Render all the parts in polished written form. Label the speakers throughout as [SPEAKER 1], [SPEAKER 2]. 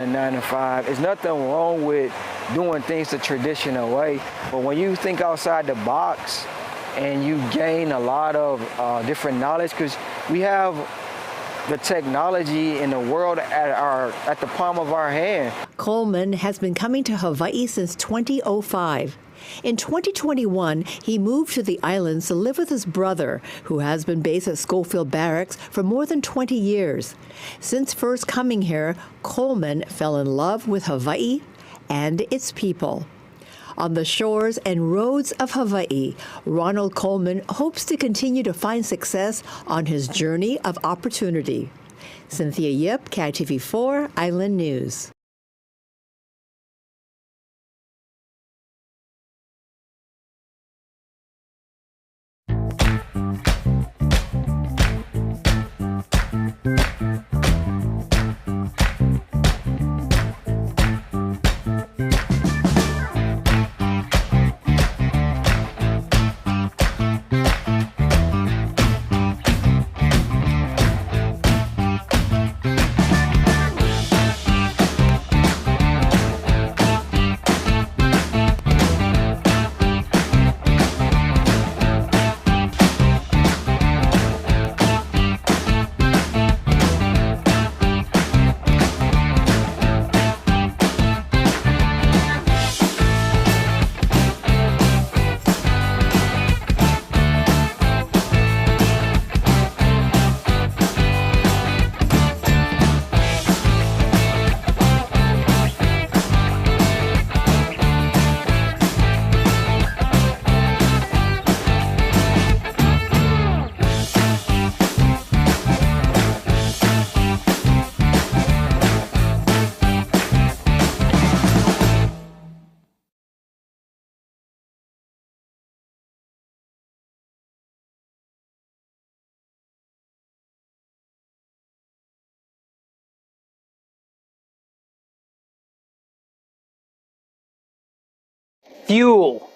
[SPEAKER 1] A 9 to 5. There's nothing wrong with doing things the traditional way, but when you think outside the box and you gain a lot of different knowledge, because we have the technology in the world at the palm of our hand.
[SPEAKER 2] Coleman has been coming to Hawaii since 2005. In 2021, he moved to the islands to live with his brother, who has been based at Schofield Barracks for more than 20 years. Since first coming here, Coleman fell in love with Hawaii and its people. On the shores and roads of Hawaii, Ronald Coleman hopes to continue to find success on his journey of opportunity. Cynthia Yip, KITV4 Island News.
[SPEAKER 3] Fuel.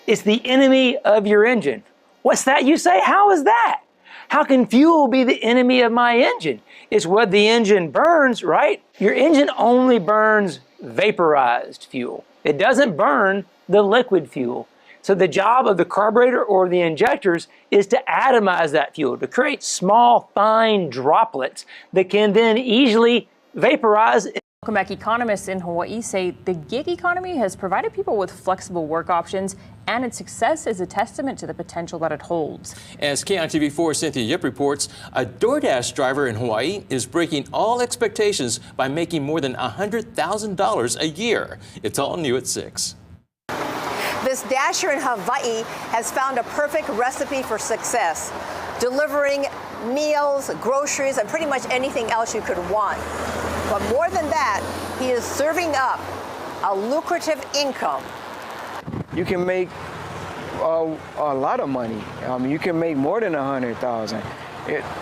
[SPEAKER 3] It's the enemy of your engine. What's that, you say? How is that? How can fuel be the enemy of my engine? It's what the engine burns, right? Your engine only burns vaporized fuel. It doesn't burn the liquid fuel. So the job of the carburetor or the injectors is to atomize that fuel, to create small, fine droplets that can then easily vaporize.
[SPEAKER 4] Welcome back. Economists in Hawaii say the gig economy has provided people with flexible work options, and its success is a testament to the potential that it holds.
[SPEAKER 5] As KITV4 Cynthia Yip reports, a DoorDash driver in Hawaii is breaking all expectations by making more than $100,000 a year. It's all new at 6.
[SPEAKER 6] This dasher in Hawaii has found a perfect recipe for success, delivering meals, groceries, and pretty much anything else you could want. But more than that, he is serving up a lucrative income.
[SPEAKER 1] You can make a lot of money. You can make more than 100,000.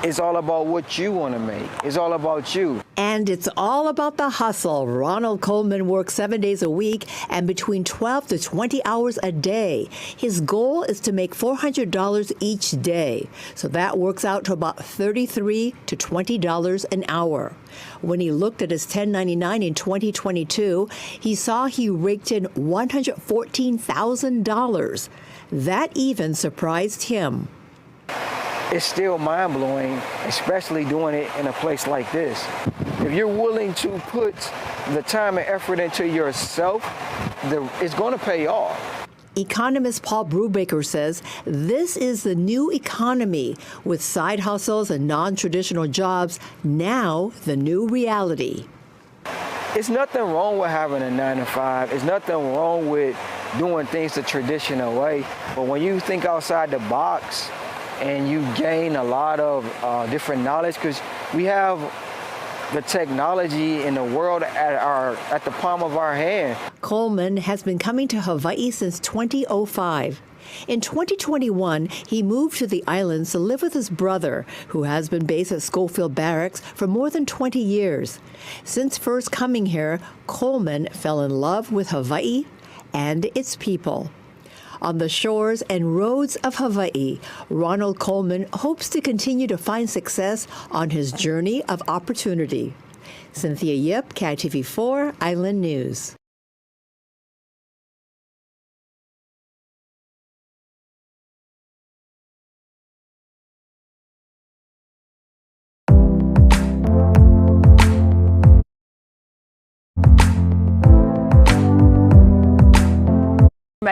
[SPEAKER 1] It's all about what you want to make. It's all about you.
[SPEAKER 2] And it's all about the hustle. Ronald Coleman works 7 days a week and between 12 to 20 hours a day. His goal is to make $400 each day. So that works out to about $33 to $20 an hour. When he looked at his 1099 in 2022, he saw he raked in $114,000. That even surprised him.
[SPEAKER 1] It's still mind-blowing, especially doing it in a place like this. If you're willing to put the time and effort into yourself, it's going to pay off.
[SPEAKER 2] Economist Paul Brubaker says this is the new economy, with side hustles and non-traditional jobs now the new reality.
[SPEAKER 1] It's nothing wrong with having a 9 to 5. It's nothing wrong with doing things the traditional way. But when you think outside the box and you gain a lot of different knowledge, because we have the technology in the world at the palm of our hand.
[SPEAKER 2] Coleman has been coming to Hawaii since 2005. In 2021, he moved to the islands to live with his brother, who has been based at Schofield Barracks for more than 20 years. Since first coming here, Coleman fell in love with Hawaii and its people. On the shores and roads of Hawaii, Ronald Coleman hopes to continue to find success on his journey of opportunity. Cynthia Yip, KITV4 Island News.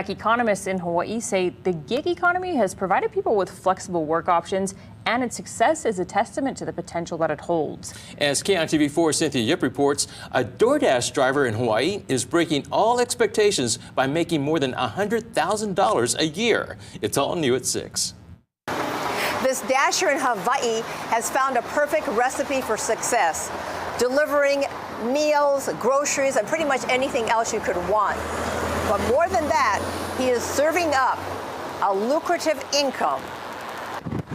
[SPEAKER 4] Economists in Hawaii say the gig economy has provided people with flexible work options, and its success is a testament to the potential that it holds.
[SPEAKER 5] As KITV4 Cynthia Yip reports, a DoorDash driver in Hawaii is breaking all expectations by making more than $100,000 a year. It's all new at 6.
[SPEAKER 6] This dasher in Hawaii has found a perfect recipe for success, delivering meals, groceries, and pretty much anything else you could want. But more than that, he is serving up a lucrative income.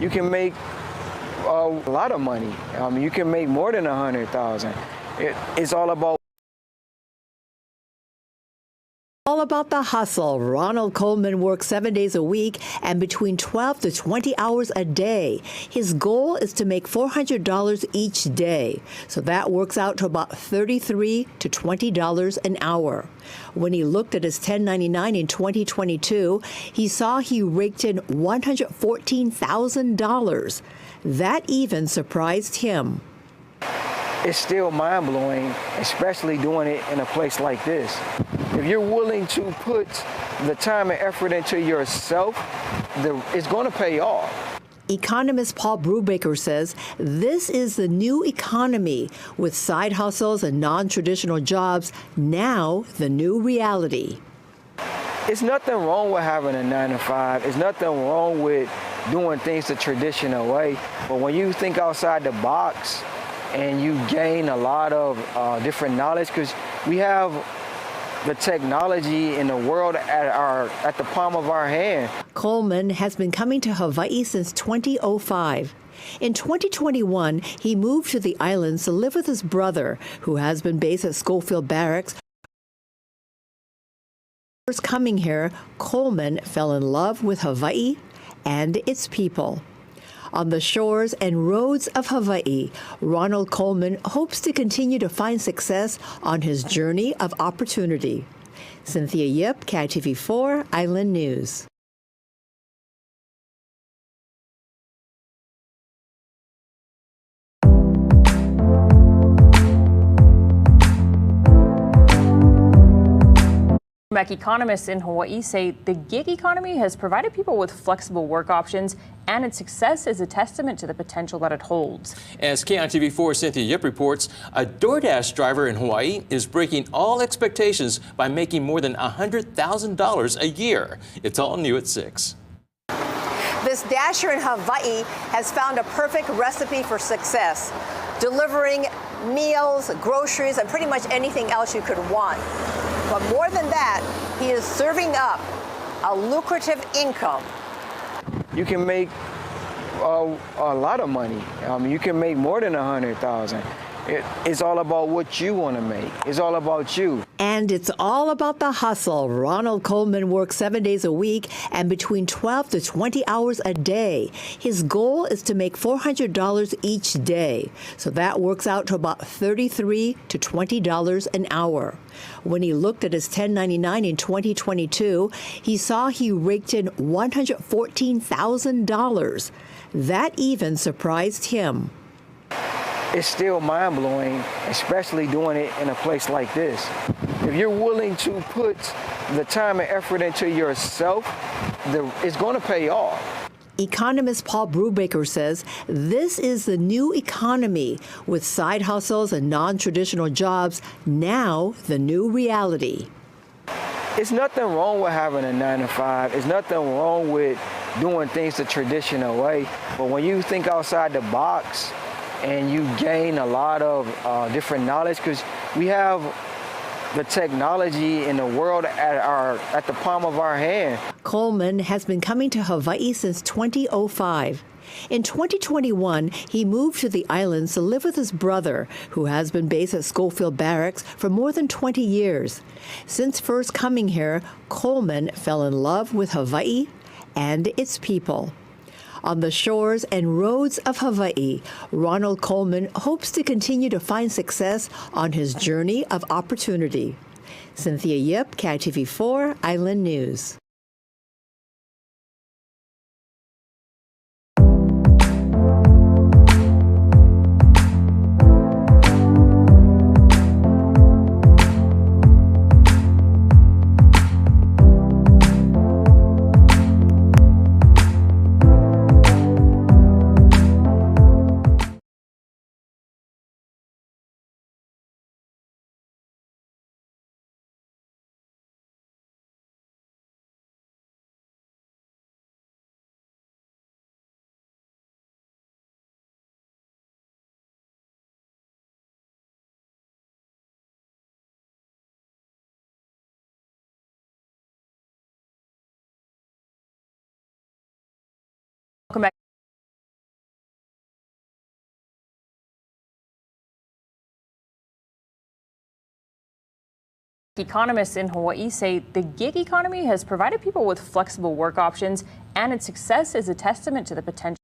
[SPEAKER 1] You can make a lot of money. You can make more than 100,000. It's all about
[SPEAKER 2] the hustle. Ronald Coleman works 7 days a week and between 12 to 20 hours a day. His goal is to make $400 each day. So that works out to about $33 to $20 an hour. When he looked at his 1099 in 2022, he saw he raked in $114,000. That even surprised him.
[SPEAKER 1] It's still mind-blowing, especially doing it in a place like this. If you're willing to put the time and effort into yourself, it's going to pay off.
[SPEAKER 2] Economist Paul Brubaker says this is the new economy, with side hustles and non-traditional jobs now the new reality.
[SPEAKER 1] It's nothing wrong with having a 9-to-5. It's nothing wrong with doing things the traditional way. But when you think outside the box and you gain a lot of different knowledge, because we have the technology in the world at the palm of our hand.
[SPEAKER 2] Coleman has been coming to Hawaii since 2005. In 2021, he moved to the islands to live with his brother, who has been based at Schofield Barracks. First coming here, Coleman fell in love with Hawaii and its people. On the shores and roads of Hawaii, Ronald Coleman hopes to continue to find success on his journey of opportunity. Cynthia Yip, KITV4 Island News.
[SPEAKER 4] Economists in Hawaii say the gig economy has provided people with flexible work options, and its success is a testament to the potential that it holds.
[SPEAKER 5] As KITV4 Cynthia Yip reports, a DoorDash driver in Hawaii is breaking all expectations by making more than $100,000 a year. It's all new at 6.
[SPEAKER 6] This dasher in Hawaii has found a perfect recipe for success, delivering meals, groceries, and pretty much anything else you could want. But more than that, he is serving up a lucrative income.
[SPEAKER 1] You can make a lot of money. You can make more than 100,000. It's all about what you want to make. It's all about you.
[SPEAKER 2] And it's all about the hustle. Ronald Coleman works 7 days a week and between 12 to 20 hours a day. His goal is to make $400 each day. So that works out to about $33 to $20 an hour. When he looked at his 1099 in 2022, he saw he raked in $114,000. That even surprised him.
[SPEAKER 1] It's still mind-blowing, especially doing it in a place like this. If you're willing to put the time and effort into yourself, it's going to pay off.
[SPEAKER 2] Economist Paul Brubaker says this is the new economy, with side hustles and non-traditional jobs now the new reality.
[SPEAKER 1] It's nothing wrong with having a 9-to-5. It's nothing wrong with doing things the traditional way. But when you think outside the box and you gain a lot of different knowledge, because we have the technology in the world at the palm of our hand.
[SPEAKER 2] Coleman has been coming to Hawaii since 2005. In 2021, he moved to the islands to live with his brother, who has been based at Schofield Barracks for more than 20 years. Since first coming here, Coleman fell in love with Hawaii and its people. On the shores and roads of Hawaii, Ronald Coleman hopes to continue to find success on his journey of opportunity. Cynthia Yip, KITV4 Island News.
[SPEAKER 4] Welcome back. Economists in Hawaii say the gig economy has provided people with flexible work options, and its success is a testament to the potential.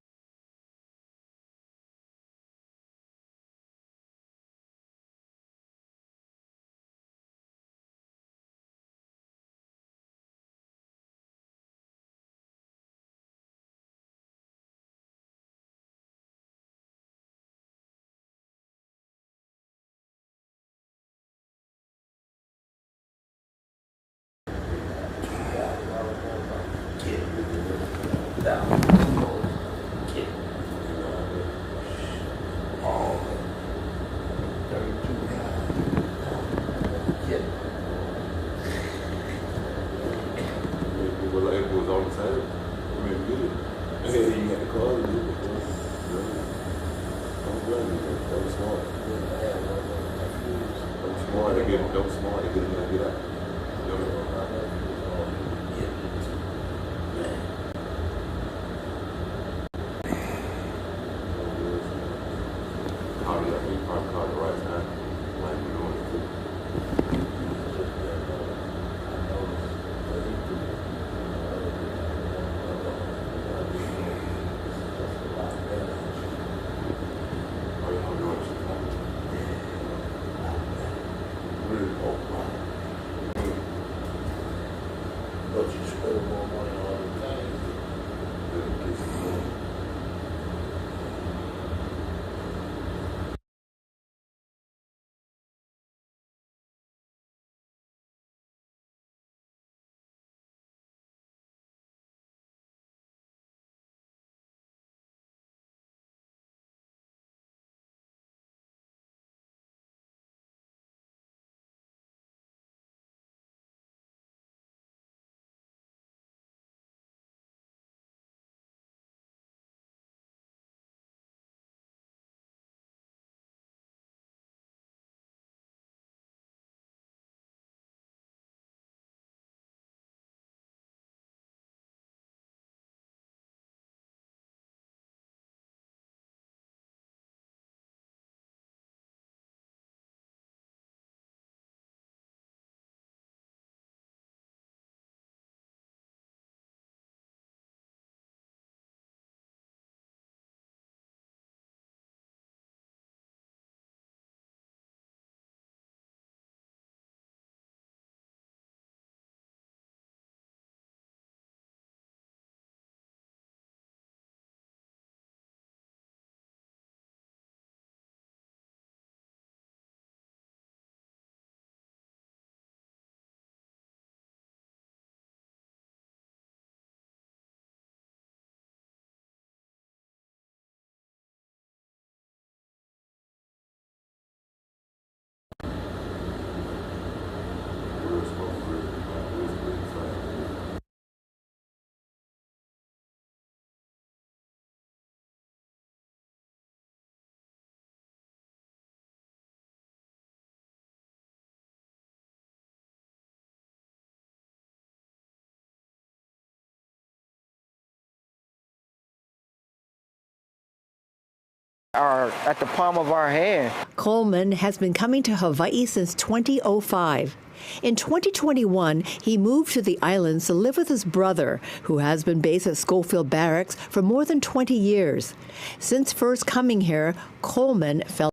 [SPEAKER 1] Are at the palm of our hand.
[SPEAKER 2] Coleman has been coming to Hawaii since 2005. In 2021, he moved to the islands to live with his brother, who has been based at Schofield Barracks for more than 20 years. Since first coming here, Coleman fell.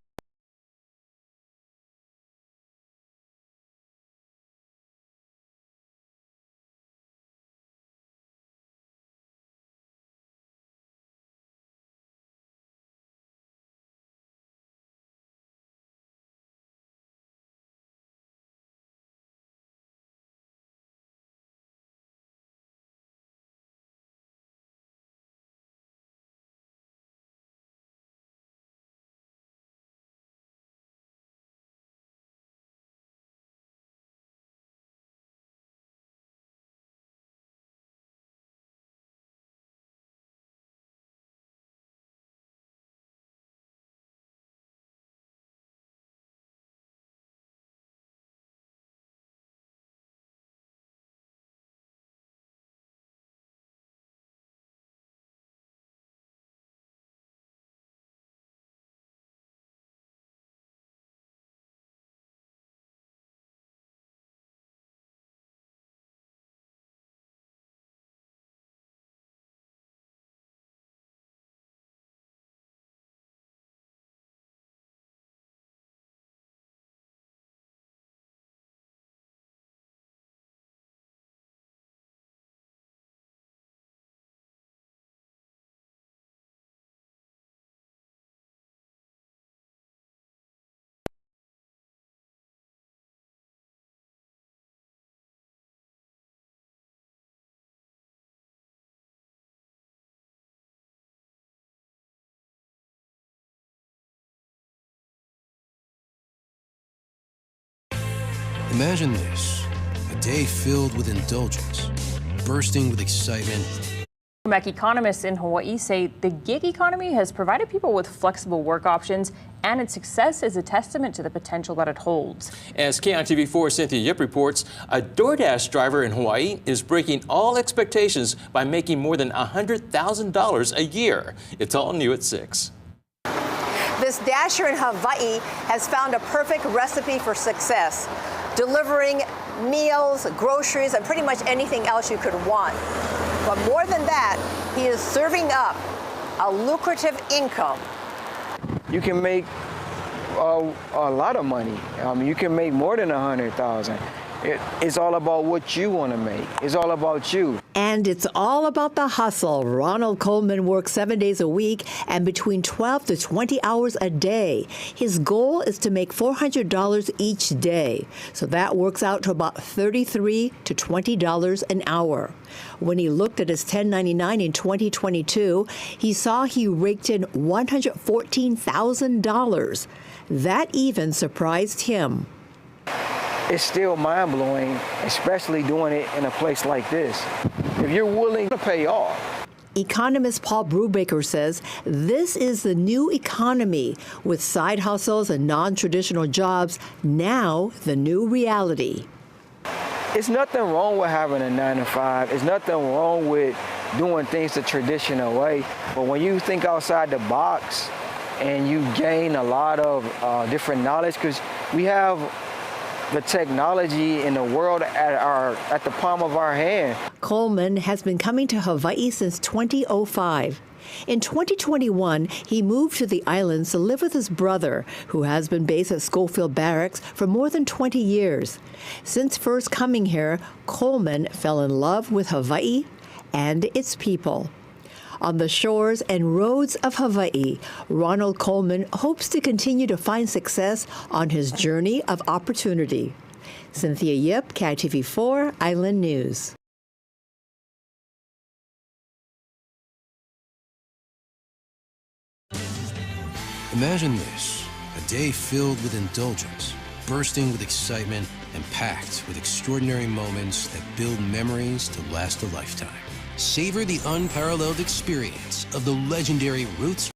[SPEAKER 7] Imagine this, a day filled with indulgence, bursting with excitement.
[SPEAKER 4] Economists in Hawaii say the gig economy has provided people with flexible work options, and its success is a testament to the potential that it holds.
[SPEAKER 5] As KITV4 Cynthia Yip reports, a DoorDash driver in Hawaii is breaking all expectations by making more than $100,000 a year. It's all new at 6.
[SPEAKER 6] This dasher in Hawaii has found a perfect recipe for success, delivering meals, groceries, and pretty much anything else you could want. But more than that, he is serving up a lucrative income.
[SPEAKER 1] You can make a lot of money. You can make more than 100,000. It's all about what you want to make. It's all about you.
[SPEAKER 2] And it's all about the hustle. Ronald Coleman works 7 days a week and between 12 to 20 hours a day. His goal is to make $400 each day. So that works out to about $33 to $20 an hour. When he looked at his 1099 in 2022, he saw he raked in $114,000. That even surprised him.
[SPEAKER 1] It's still mind-blowing, especially doing it in a place like this. If you're willing to pay off.
[SPEAKER 2] Economist Paul Brubaker says this is the new economy, with side hustles and non-traditional jobs now the new reality.
[SPEAKER 1] It's nothing wrong with having a 9-to-5. It's nothing wrong with doing things the traditional way. But when you think outside the box and you gain a lot of different knowledge, because we have the technology in the world at the palm of our hand.
[SPEAKER 2] Coleman has been coming to Hawaii since 2005. In 2021, he moved to the islands to live with his brother, who has been based at Schofield Barracks for more than 20 years. Since first coming here, Coleman fell in love with Hawaii and its people. On the shores and roads of Hawaii, Ronald Coleman hopes to continue to find success on his journey of opportunity. Cynthia Yip, KITV4 Island News.
[SPEAKER 7] Imagine this, a day filled with indulgence, bursting with excitement and packed with extraordinary moments that build memories to last a lifetime. Savor the unparalleled experience of the legendary Roots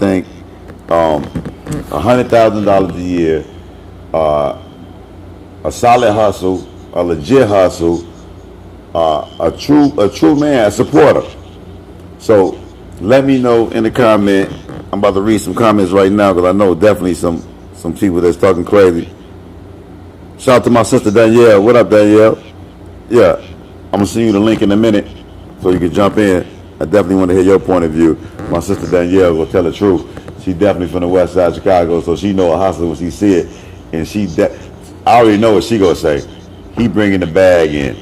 [SPEAKER 8] think $100,000 a year, a solid hustle, a legit hustle, a true man, a supporter. So let me know in the comment. I'm about to read some comments right now because I know definitely some people that's talking crazy. Shout out to my sister Danielle. What up, Danielle? Yeah, I'm gonna send you the link in a minute so you can jump in. I definitely want to hear your point of view. My sister Danielle will tell the truth. She definitely from the west side of Chicago, so she know a hustler when she see it. And I already know what she gonna say. He bringing the bag in.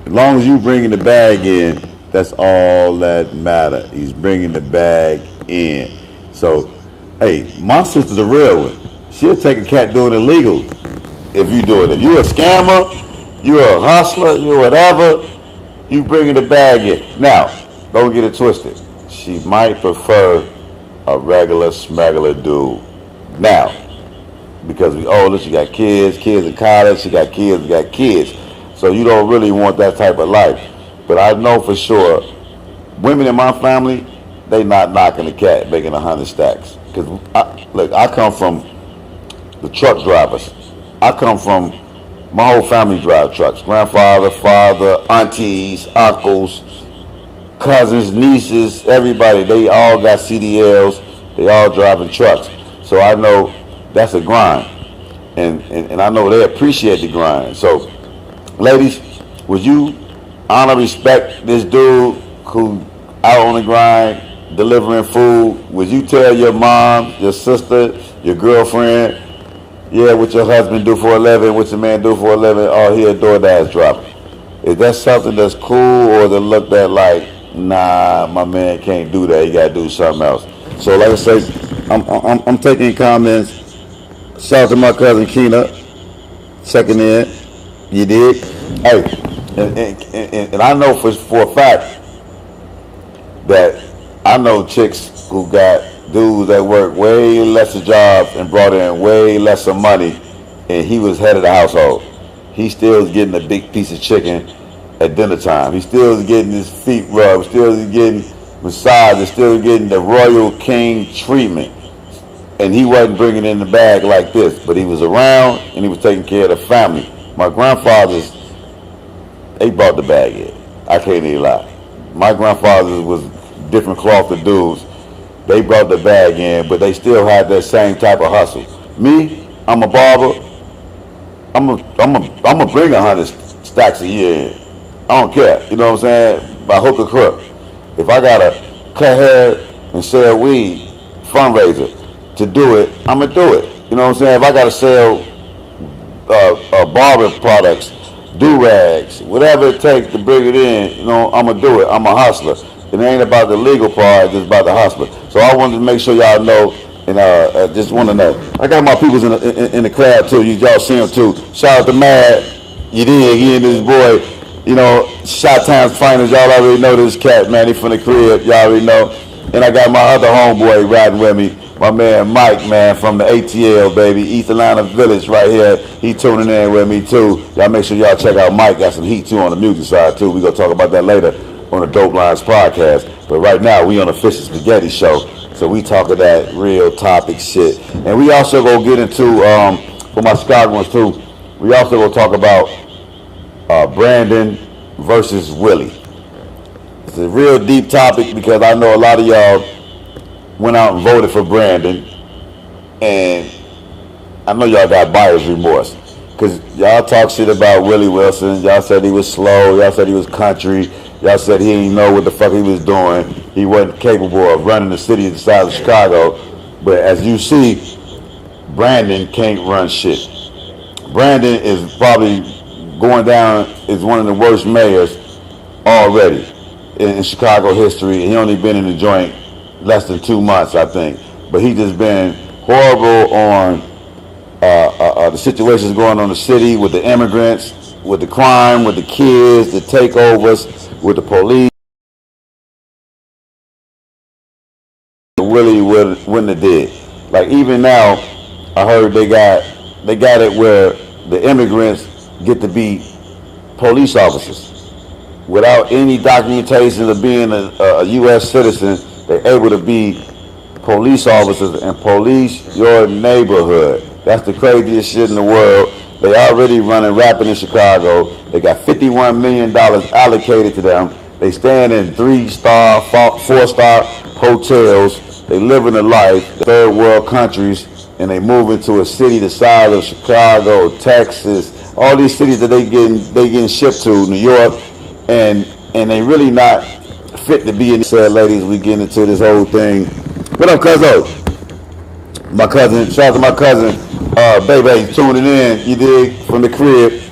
[SPEAKER 8] As long as you bringing the bag in, that's all that matter. He's bringing the bag in. So, hey, my sister's a real one. She'll take a cat doing illegal if you do it. If you're a scammer, you're a hustler, you're whatever, you bringing the bag in. Now, don't get it twisted. She might prefer a regular smuggler dude. Now, because we older, she got kids in college, she got kids. So you don't really want that type of life. But I know for sure, women in my family, they not knocking the cat, making 100 stacks. Because, I come from the truck drivers. I come from, my whole family drive trucks. Grandfather, father, aunties, uncles, cousins, nieces, everybody. They all got CDLs. They all driving trucks. So I know that's a grind. And I know they appreciate the grind. So, ladies, would you honor, respect this dude who out on the grind, delivering food? Would you tell your mom, your sister, your girlfriend, yeah, what your husband do for a living, what your man do for a living, oh, he a DoorDash driver? Is that something that's cool, or is it looked at like, nah, my man can't do that, he gotta do something else? So like I say, I'm taking comments. Shout out to my cousin Keena, checking in. You did? Hey, and I know for a fact that I know chicks who got dudes that work way lesser jobs and brought in way lesser money, and he was head of the household. He still is getting a big piece of chicken at dinner time. He still is getting his feet rubbed, still is getting massages, still getting the royal king treatment. And he wasn't bringing in the bag like this, but he was around and he was taking care of the family. My grandfathers, they brought the bag in. I can't even lie. My grandfathers was different cloth of dudes. They brought the bag in, but they still had that same type of hustle. Me, I'm a barber. I'm a bring 100 stacks a year in. I don't care. You know what I'm saying? By hook or crook. If I gotta cut hair and sell weed, fundraiser to do it, I'ma do it. You know what I'm saying? If I gotta sell barber products, do-rags, whatever it takes to bring it in, you know, I'ma do it. I'm a hustler. It ain't about the legal part, it's about the hustler. So I wanted to make sure y'all know, and I just want to know. I got my peoples in the crowd too. Y'all see them too. Shout out to Mad. You dig? He and his boy, you know, Shot Times Finals. Y'all already know this cat, man. He from the crib. Y'all already know. And I got my other homeboy riding with me, my man Mike, man, from the ATL, baby. East Atlanta Village right here. He tuning in with me too. Y'all make sure y'all check out Mike. Got some heat too on the music side too. We gonna talk about that later on the Dope Lines podcast. But right now we on the Fish and Spaghetti show. So we talking that real topic shit. And we also gonna get into, for my Chicagoans too, we also gonna talk about Brandon versus Willie. It's a real deep topic because I know a lot of y'all went out and voted for Brandon. And I know y'all got buyer's remorse. Because y'all talk shit about Willie Wilson. Y'all said he was slow. Y'all said he was country. Y'all said he didn't know what the fuck he was doing. He wasn't capable of running the city the size of Chicago. But as you see, Brandon can't run shit. Brandon is probably going down as one of the worst mayors already in Chicago history. He only been in the joint less than 2 months, I think. But he just been horrible on the situations going on in the city with the immigrants, with the crime, with the kids, the takeovers, with the police. Willie wouldn't have did. Like even now, I heard they got it where the immigrants get to be police officers without any documentation of being a U.S. citizen. They're able to be police officers and police your neighborhood. That's the craziest shit in the world. They already running rapid in Chicago. They got $51 million allocated to them. They staying in 3-star, 4-star hotels. They living a life, third world countries, and they move into a city the size of Chicago, Texas, all these cities that they getting shipped to, New York, and they really not fit to be in. Said, ladies, we getting into this whole thing. What up, cuzzo? My cousin, shout out to my cousin, Bebe, tuning in, you dig, from the crib.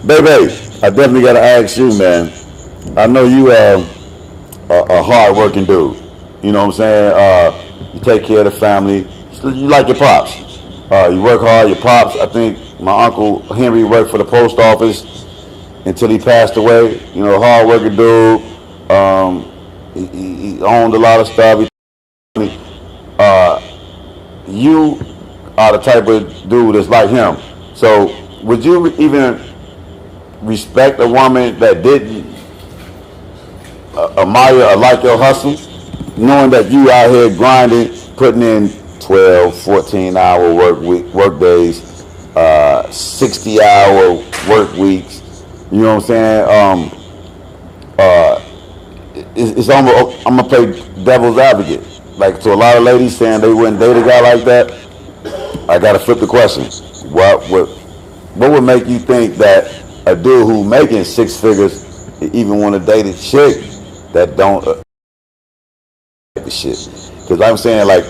[SPEAKER 8] Bebe, I definitely gotta ask you, man. I know you a hard-working dude. You know what I'm saying? You take care of the family. You like your pops. You work hard. Your pops, I think my uncle Henry worked for the post office until he passed away. You know, hard-working dude. He owned a lot of stuff. You are the type of dude that's like him. So would you even respect a woman that didn't admire or like your hustle, knowing that you out here grinding, putting in 12, 14-hour work days, 60-hour work weeks? You know what I'm saying? It's almost, I'm gonna play devil's advocate. Like, to a lot of ladies saying they wouldn't date a guy like that, I gotta flip the question. What would make you think that a dude who making 6 figures even want to date a chick that don't the shit? Because I'm saying, like,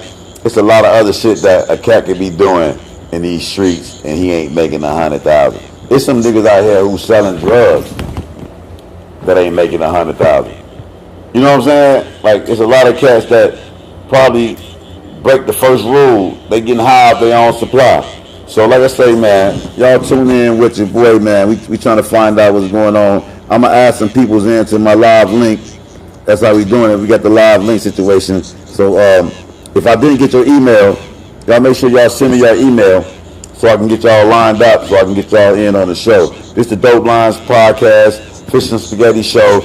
[SPEAKER 8] it's a lot of other shit that a cat could be doing in these streets and he ain't making 100,000. There's some niggas out here who selling drugs that ain't making 100,000. You know what I'm saying? Like, it's a lot of cats that probably break the first rule. They getting high off their own supply. So like I say, man, y'all tune in with your boy, man. We trying to find out what's going on. I'm gonna add some people's into my live link. That's how we doing it. We got the live link situation. So if I didn't get your email, y'all make sure y'all send me your email so I can get y'all lined up, so I can get y'all in on the show. This the Dope Lines Podcast, Fish and Spaghetti Show,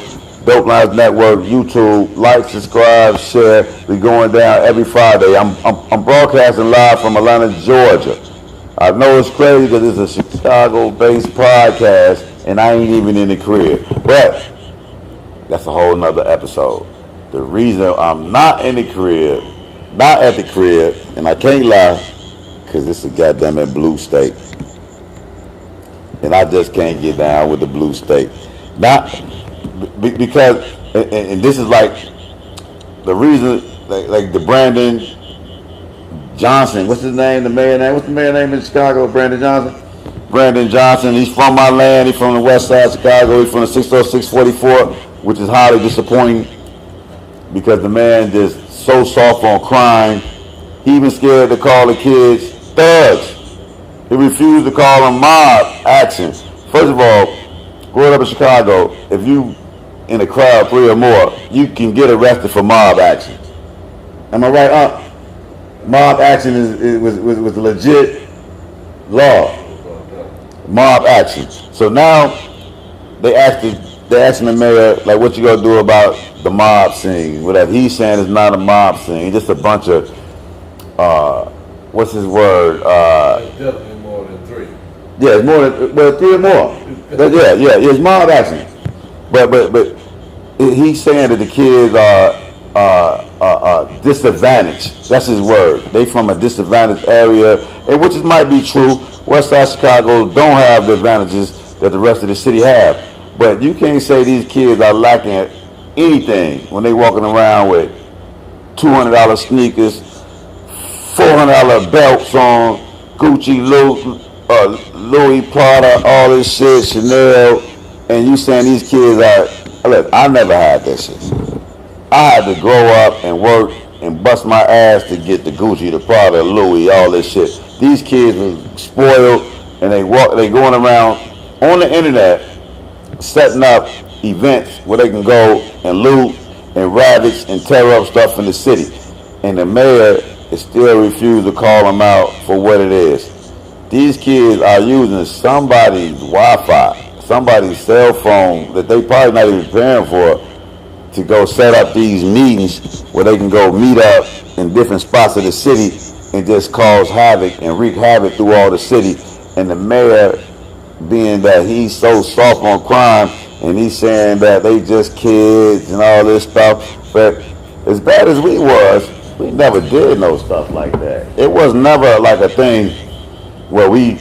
[SPEAKER 8] Dope Lines Network, YouTube. Like, subscribe, share. We going down every Friday. I'm broadcasting live from Atlanta, Georgia. I know it's crazy because it's a Chicago-based podcast and I ain't even in the crib. But that's a whole nother episode. The reason I'm not in the crib, not at the crib, and I can't lie, because it's a goddamn blue state. And I just can't get down with the blue state. Not because, and this is like the reason, like the Brandon Johnson, what's his name, the mayor name? What's the mayor name in Chicago, Brandon Johnson? Brandon Johnson, he's from my land, he's from the west side of Chicago, he's from the 60644, which is highly disappointing because the man just so soft on crime. He even scared to call the kids thugs. He refused to call them mob action. First of all, growing up in Chicago, if you in a crowd 3 or more, you can get arrested for mob action. Am I right? Mob action was a legit law. Mob action. So now they're asking the mayor, like, what you gonna do about the mob scene? Whatever. He's saying it's not a mob scene. It's just a bunch of what's his word?
[SPEAKER 9] It's definitely more than 3.
[SPEAKER 8] Yeah, it's more than 3 or more. Yeah, it's mob action. But he's saying that the kids are disadvantaged. That's his word. They from a disadvantaged area, and which might be true. West Side Chicago don't have the advantages that the rest of the city have. But you can't say these kids are lacking anything when they walking around with $200 sneakers, $400 belts on, Gucci, Louis, Prada, all this shit, Chanel, and you saying these kids are, look, I never had that shit. I had to grow up and work and bust my ass to get the Gucci, the Prada, Louis, all this shit. These kids were spoiled and they going around on the internet setting up events where they can go and loot and ravage and tear up stuff in the city. And the mayor is still refused to call them out for what it is. These kids are using somebody's Wi-Fi, somebody's cell phone that they probably not even paying for, to go set up these meetings where they can go meet up in different spots of the city and just cause havoc and wreak havoc through all the city. And the mayor, being that he's so soft on crime and he's saying that they just kids and all this stuff, but as bad as we never did no stuff like that. It was never like a thing where we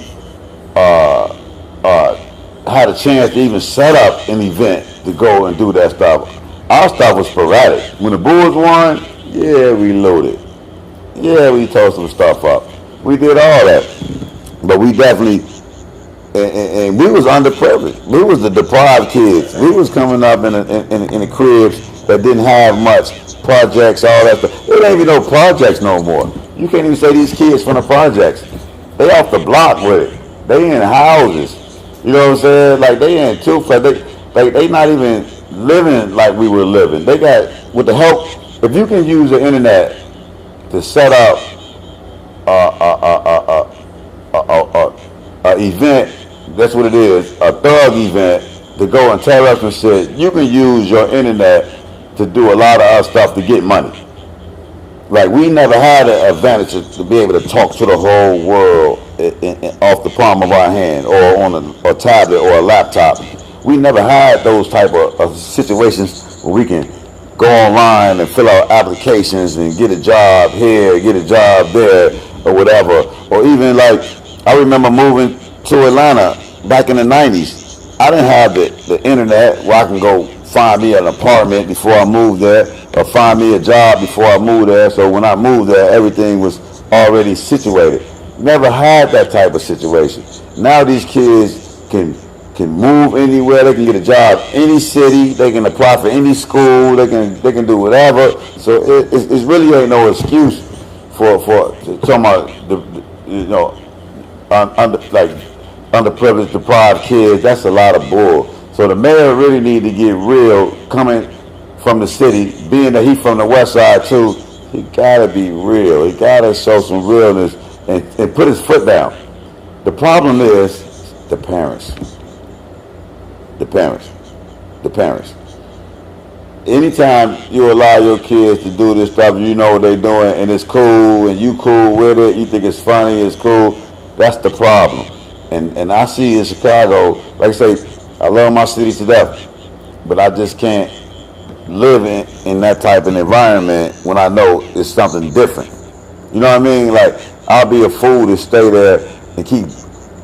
[SPEAKER 8] had a chance to even set up an event to go and do that stuff. Our stuff was sporadic. When the Bulls won, yeah, we loaded. Yeah, we tore some stuff up. We did all that. But we definitely, and we was underprivileged. We was the deprived kids. We was coming up in the cribs that didn't have much projects, all that stuff. There ain't even no projects no more. You can't even say these kids from the projects. They off the block with it. They in houses. You know what I'm saying? Like they in two flat. They not even living like we were living. They got, with the help, if you can use the internet to set up a event, that's what it is, a thug event, to go and tear up some shit, you can use your internet to do a lot of our stuff to get money. Like, we never had an advantage to be able to talk to the whole world off the palm of our hand or on a tablet or a laptop. We never had those type of situations where we can go online and fill out applications and get a job here, get a job there, or whatever. Or even like, I remember moving to Atlanta back in the 90s. I didn't have the internet where I can go find me an apartment before I moved there, or find me a job before I moved there. So when I moved there, everything was already situated. Never had that type of situation. Now these kids can move anywhere. They can get a job any city. They can apply for any school. They can do whatever. So it really ain't no excuse for talking about underprivileged, deprived kids. That's a lot of bull. So the mayor really need to get real, coming from the city, being that he's from the west side too. He gotta be real. He gotta show some realness and put his foot down. The problem is the parents. The parents. Anytime you allow your kids to do this stuff, you know what they're doing, and it's cool, and you cool with it, you think it's funny, it's cool, that's the problem. And I see in Chicago, like I say, I love my city to death, but I just can't live in that type of environment when I know it's something different. You know what I mean? Like, I'll be a fool to stay there and keep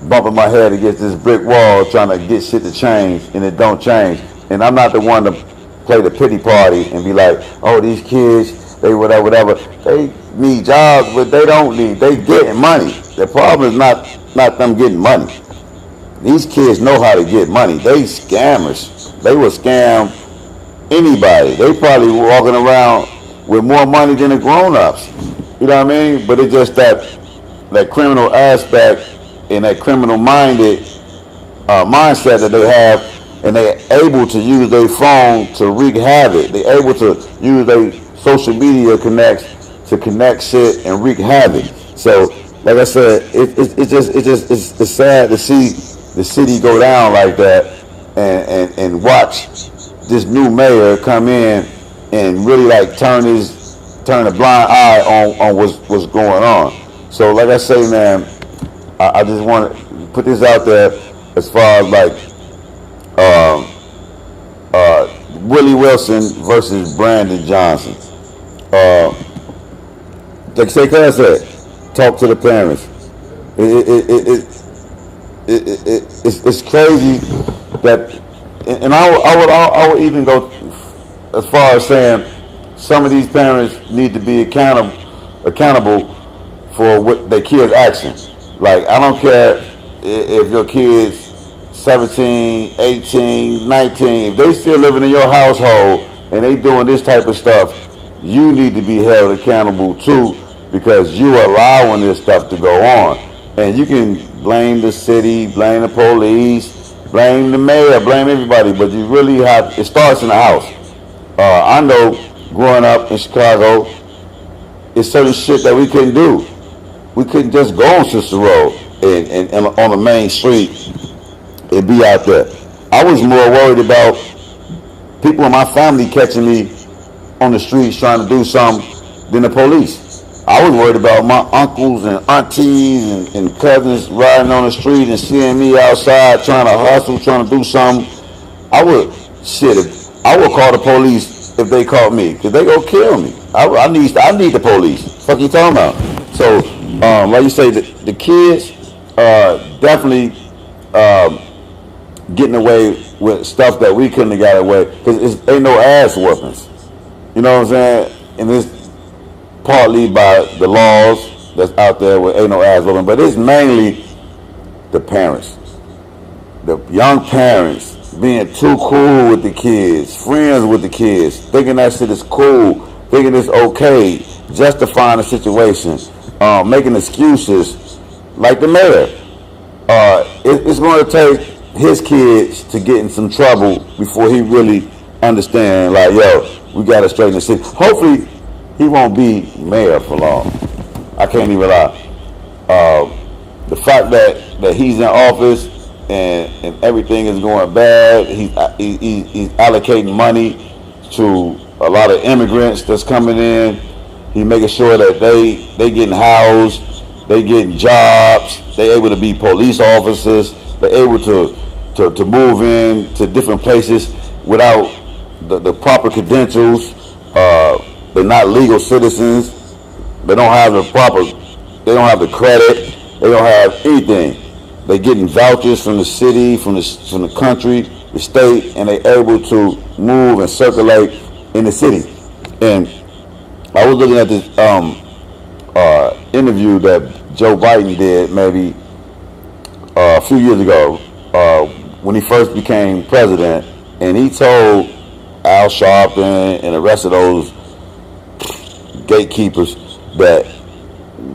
[SPEAKER 8] bumping my head against this brick wall trying to get shit to change, and it don't change. And I'm not the one to play the pity party and be like, oh, these kids, they whatever. They need jobs, but they don't need, they getting money. The problem is not them getting money. These kids know how to get money. They scammers. They will scam anybody. They probably walking around with more money than the grown-ups. You know what I mean? But it's just that criminal aspect and that criminal-minded mindset that they have, and they're able to use their phone to wreak havoc. They're able to use their social media connects to connect shit and wreak havoc. So, like I said, it's sad to see the city go down like that, and watch this new mayor come in and really like turn a blind eye on what's going on. So, like I say, man, I just want to put this out there as far as like Willie Wilson versus Brandon Johnson. Like say, I said, talk to the parents. It's crazy that, and I would even go as far as saying some of these parents need to be accountable for what their kids' actions. Like, I don't care if your kids 17, 18, 19, if they still living in your household and they doing this type of stuff, you need to be held accountable too, because you are allowing this stuff to go on. And you can blame the city, blame the police, blame the mayor, blame everybody, but you really have, it starts in the house. I know growing up in Chicago, it's certain shit that we couldn't do. We couldn't just go on Sister Road and on the main street and be out there. I was more worried about people in my family catching me on the streets trying to do something than the police. I was worried about my uncles and aunties and cousins riding on the street and seeing me outside trying to hustle, trying to do something. I would call the police if they caught me, because they gonna kill me. I need the police. Fuck you talking about? So, like you say, the kids definitely getting away with stuff that we couldn't have got away, because ain't no ass weapons. You know what I'm saying? And it's partly by the laws that's out there where ain't no ass weapon, but it's mainly the parents. The young parents being too cool with the kids, friends with the kids, thinking that shit is cool, thinking it's okay, justifying the situation, making excuses, like the mayor. It's going to take his kids to get in some trouble before he really understand, like, yo, we got to straighten the shit. Hopefully, he won't be mayor for long. I can't even lie. The fact that he's in office and everything is going bad, he's allocating money to a lot of immigrants that's coming in. He's making sure that they getting housed, they getting jobs, they able to be police officers, they're able to move in to different places without the proper credentials. They're not legal citizens. They don't have the credit. They don't have anything. They're getting vouchers from the city, from the country, the state, and they're able to move and circulate in the city. And I was looking at this interview that Joe Biden did maybe a few years ago when he first became president, and he told Al Sharpton and the rest of those gatekeepers that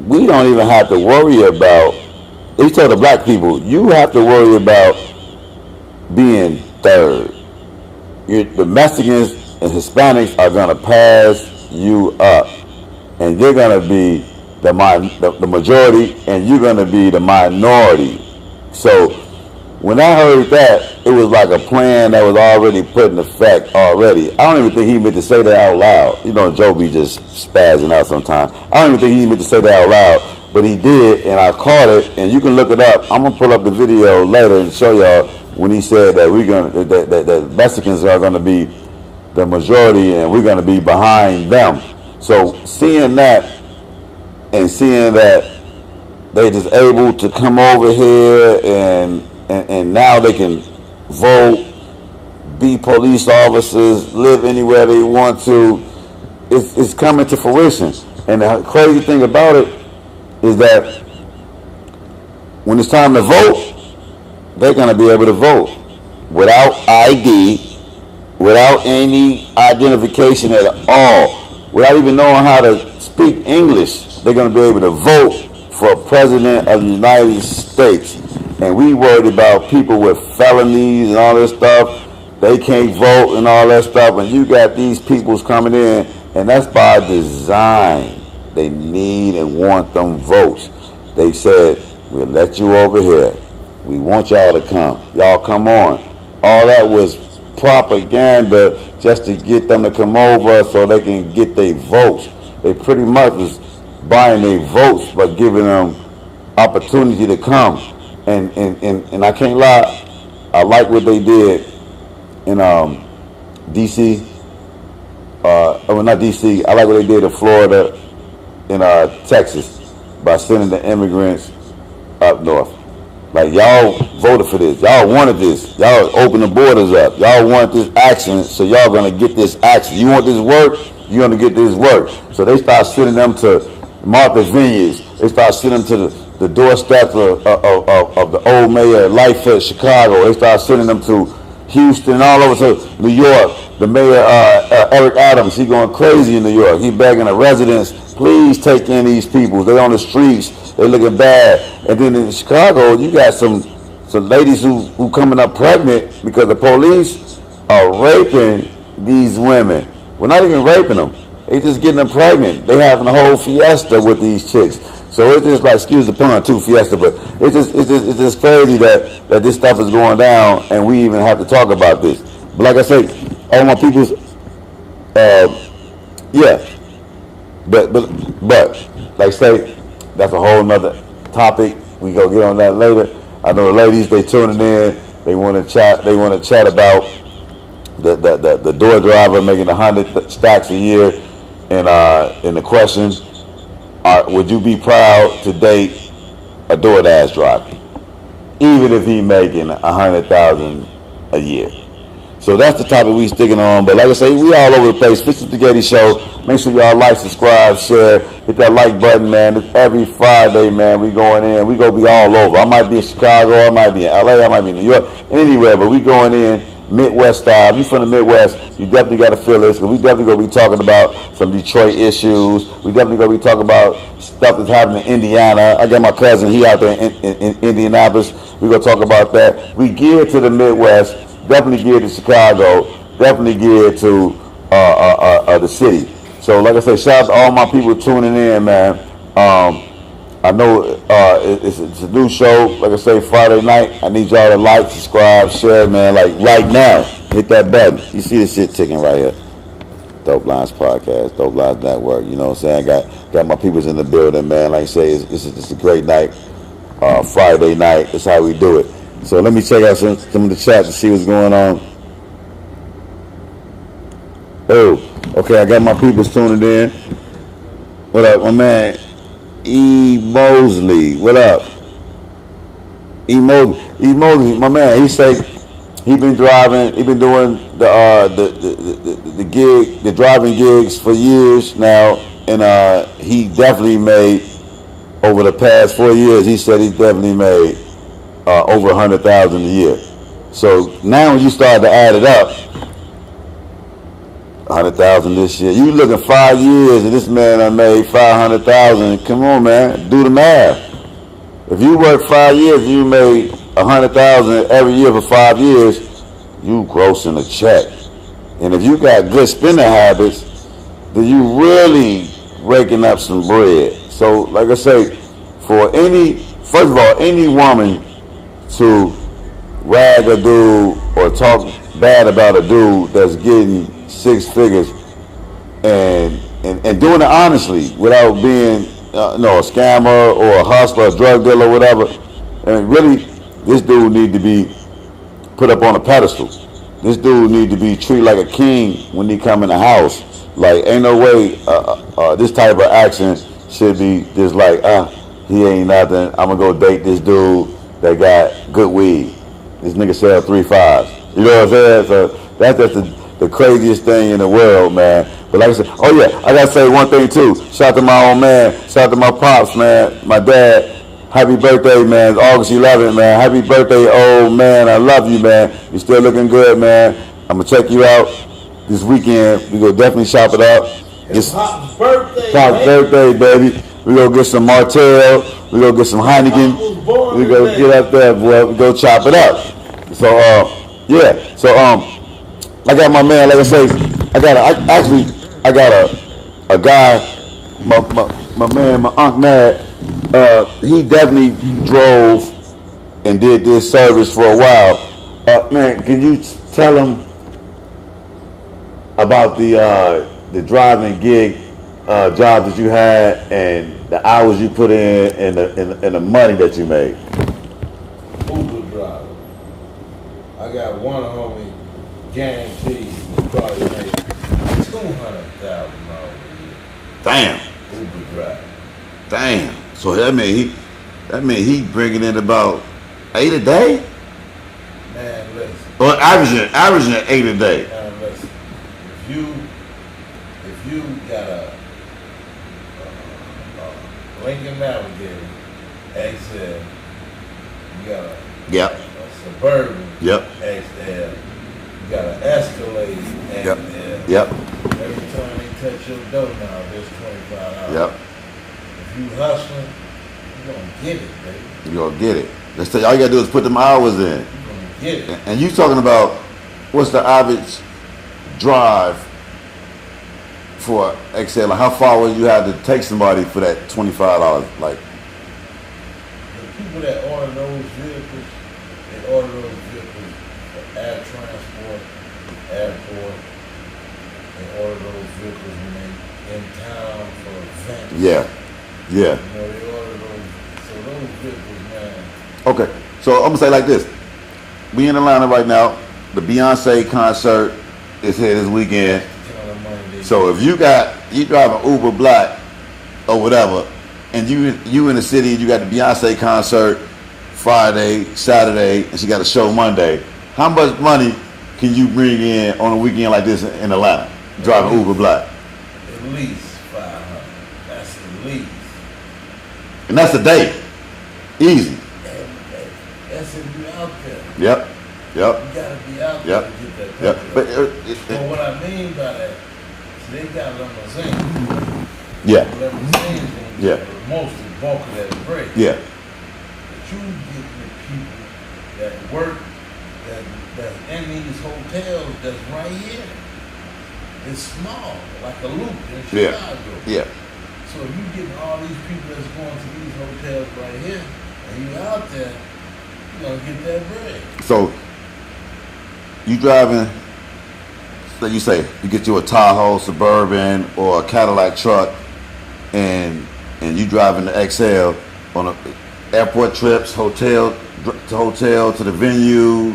[SPEAKER 8] we don't even have to worry about. He told the black people, you have to worry about being third. The Mexicans and Hispanics are going to pass you up, and you're going to be the majority, and you're going to be the minority. So when I heard that, it was like a plan that was already put in effect already. I don't even think he meant to say that out loud. You know, Joe be just spazzing out sometimes. I don't even think he meant to say that out loud, but he did, and I caught it, and you can look it up. I'm gonna pull up the video later and show y'all when he said that that Mexicans are gonna be the majority and we're gonna be behind them. So seeing that and seeing that they just able to come over here and now they can vote, be police officers, live anywhere they want to. It's coming to fruition. And the crazy thing about it is that when it's time to vote, they're going to be able to vote without ID, without any identification at all, without even knowing how to speak English. They're going to be able to vote for president of the United States. And we worried about people with felonies and all this stuff. They can't vote and all that stuff. And you got these peoples coming in, and that's by design. They need and want them votes. They said, we'll let you over here. We want y'all to come. Y'all come on. All that was propaganda just to get them to come over so they can get their votes. They pretty much was buying their votes by giving them opportunity to come. And I can't lie, I like what they did in D.C. Not D.C. I like what they did in Florida, in Texas, by sending the immigrants up north. Like, y'all voted for this. Y'all wanted this. Y'all opened the borders up. Y'all want this action, so y'all gonna get this action. You want this work, you're gonna get this work. So they start sending them to Martha's Vineyards. They start sending them to the doorsteps of the old mayor of Lightfoot, Chicago. They start sending them to Houston, all over to New York. The mayor, Eric Adams, he going crazy in New York. He begging the residents, please take in these people. They're on the streets. They looking bad. And then in Chicago, you got some ladies who coming up pregnant because the police are raping these women. We're not even raping them. They just getting them pregnant. They having a whole fiesta with these chicks. So it's just like, excuse the pun, too, fiesta, but it's just crazy that this stuff is going down and we even have to talk about this. But like I say, all my people's, yeah. But like I say, that's a whole nother topic. We go get on that later. I know the ladies, they tuning in. They want to chat. They want to chat about the door driver making 100 stacks a year, and the question: would you be proud to date a DoorDash driver, even if he making 100,000 a year? So that's the topic we sticking on. But like I say, we all over the place. Fix the Spaghetti Show. Make sure y'all like, subscribe, share, hit that like button, man. It's every Friday, man. We going in. We gonna be all over. I might be in Chicago. I might be in LA. I might be in New York. Anywhere, but we going in Midwest style. If you from the Midwest, you definitely got to feel this, because we definitely gonna be talking about some Detroit issues. We definitely gonna be talking about stuff that's happening in Indiana. I got my cousin. He out there in Indianapolis. We gonna talk about that. We geared to the Midwest. Definitely geared to Chicago, definitely geared to the city. So like I said, shout out to all my people tuning in, man. I know it's a new show, like I say, Friday night. I need y'all to like, subscribe, share, man, like right now. Hit that button. You see this shit ticking right here. Dope Lines Podcast, Dope Lines Network, you know what I'm saying? Got my peoples in the building, man. Like I say, it's a great night, Friday night. That's how we do it. So let me check out some of the chat to see what's going on. Oh, okay, I got my people tuning in. What up, my man? E. Mosley, what up? E. Mosley, my man. He say he been driving. He been doing the gig, the driving gigs for years now, and he definitely made over the past 4 years. He said he definitely made over 100,000 a year. So now when you start to add it up, 100,000 this year. You looking 5 years and this man done made 500,000. Come on, man, do the math. If you work 5 years and you made 100,000 every year for 5 years, you grossing a check. And if you got good spending habits, then you really raking up some bread. So like I say, first of all, any woman to rag a dude or talk bad about a dude that's getting 6 figures and doing it honestly without being a scammer or a hustler, a drug dealer, or whatever. And really, this dude need to be put up on a pedestal. This dude need to be treated like a king when he come in the house. Like, ain't no way this type of action should be just like, he ain't nothing. I'm gonna go date this dude that got good weed. This nigga sell 3 5s. You know what I'm saying? So that's just the craziest thing in the world, man. But like I said, oh yeah, I gotta say one thing too. Shout out to my old man. Shout out to my pops, man. My dad. Happy birthday, man. It's August 11th, man. Happy birthday, old man. I love you, man. You still looking good, man. I'm gonna check you out this weekend. We gonna definitely shop it up.
[SPEAKER 9] It's Pop's birthday.
[SPEAKER 8] Pop's birthday, baby. We gonna get some Martell. We gonna get some Heineken. We gonna get up there, boy. We go chop it up. So yeah. So I got my man. Like I say, I got a guy. My man, my Unc Mad. He definitely drove and did this service for a while. Man, can you tell him about the driving gig job that you had and the hours you put in and the money that you made?
[SPEAKER 9] Uber driver. I got one homie guaranteed he probably made $200,000 a year.
[SPEAKER 8] Damn.
[SPEAKER 9] Uber driver.
[SPEAKER 8] Damn. So that mean he bringing in about 8 a day?
[SPEAKER 9] Man, listen.
[SPEAKER 8] Or averaging 8 a day.
[SPEAKER 9] Man, listen. If you got a Lincoln Navigator XL, you got a Suburban XL, you got an Escalade XL.
[SPEAKER 8] Yep.
[SPEAKER 9] Every time they touch your door now, there's $25.
[SPEAKER 8] Yep.
[SPEAKER 9] If you hustling, you're gonna get it, baby.
[SPEAKER 8] You're gonna get it. Let's tell you, all you gotta do is put them hours in.
[SPEAKER 9] You're gonna get it.
[SPEAKER 8] And you talking about what's the average drive for XL? Like how far would you have to take somebody for that $25? Like
[SPEAKER 9] The people that order those vehicles, they order those vehicles for air transport, airport,
[SPEAKER 8] Yeah. Yeah.
[SPEAKER 9] You know, they order those. So those vehicles, man.
[SPEAKER 8] Okay. So I'm gonna say like this. We in Atlanta right now. The Beyonce concert is here this weekend.
[SPEAKER 9] Kind of money they
[SPEAKER 8] So if you driving Uber Black or whatever, and you in the city, you got the Beyonce concert Friday, Saturday, and she got a show Monday. How much money can you bring in on a weekend like this in Atlanta, driving Uber Black?
[SPEAKER 9] at least 500. That's at least.
[SPEAKER 8] And that's a day, easy.
[SPEAKER 9] That's if you out there.
[SPEAKER 8] Yep, yep,
[SPEAKER 9] You gotta be out
[SPEAKER 8] yep,
[SPEAKER 9] there to get that
[SPEAKER 8] yep.
[SPEAKER 9] paper.
[SPEAKER 8] But
[SPEAKER 9] But what I mean by that, so they got limousines.
[SPEAKER 8] yeah,
[SPEAKER 9] Limousines gonna
[SPEAKER 8] Yeah.
[SPEAKER 9] get most of the bulk of that break.
[SPEAKER 8] yeah,
[SPEAKER 9] But you get the people that work that's in these hotels that's right here. It's small, like a loop in
[SPEAKER 8] yeah,
[SPEAKER 9] Chicago.
[SPEAKER 8] yeah.
[SPEAKER 9] So if you getting all these people that's going to these hotels right here, and you out there, you gonna get that bread.
[SPEAKER 8] So you driving, like you say, you get you a Tahoe Suburban or a Cadillac truck, and you driving the XL on airport trips, hotel to the venue,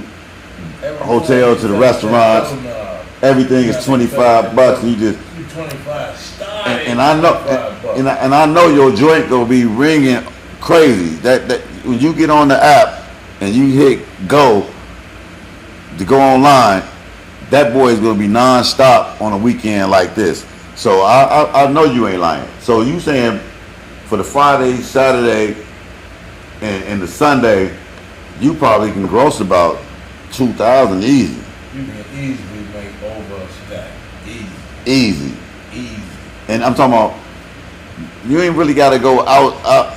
[SPEAKER 8] hotel to the restaurants. Everything is $25, and you just.
[SPEAKER 9] You 25 starting.
[SPEAKER 8] And I know, and I know your joint gonna be ringing crazy. That when you get on the app and you hit go to go online, that boy is gonna be non-stop on a weekend like this. So I know you ain't lying. So you saying for the Friday, Saturday, and the Sunday, you probably can gross about 2,000 easy.
[SPEAKER 9] You can easily make over a stack.
[SPEAKER 8] Easy.
[SPEAKER 9] Easy.
[SPEAKER 8] And I'm talking about you ain't really got to go out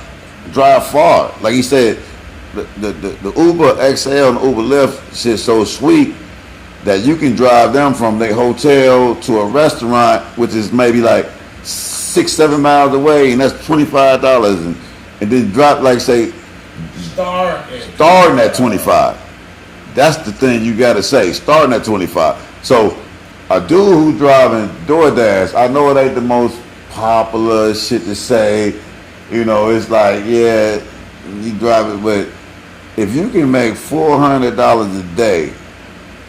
[SPEAKER 8] drive far. Like he said, the Uber XL and Uber Lyft shit's so sweet that you can drive them from their hotel to a restaurant, which is maybe like 6-7 miles away, and that's $25, and then drop like say starting at 25. That's the thing you got to say, starting at 25. So a dude who driving DoorDash, I know it ain't the most popular shit to say. You know, it's like, yeah, you drive it, but if you can make $400 a day,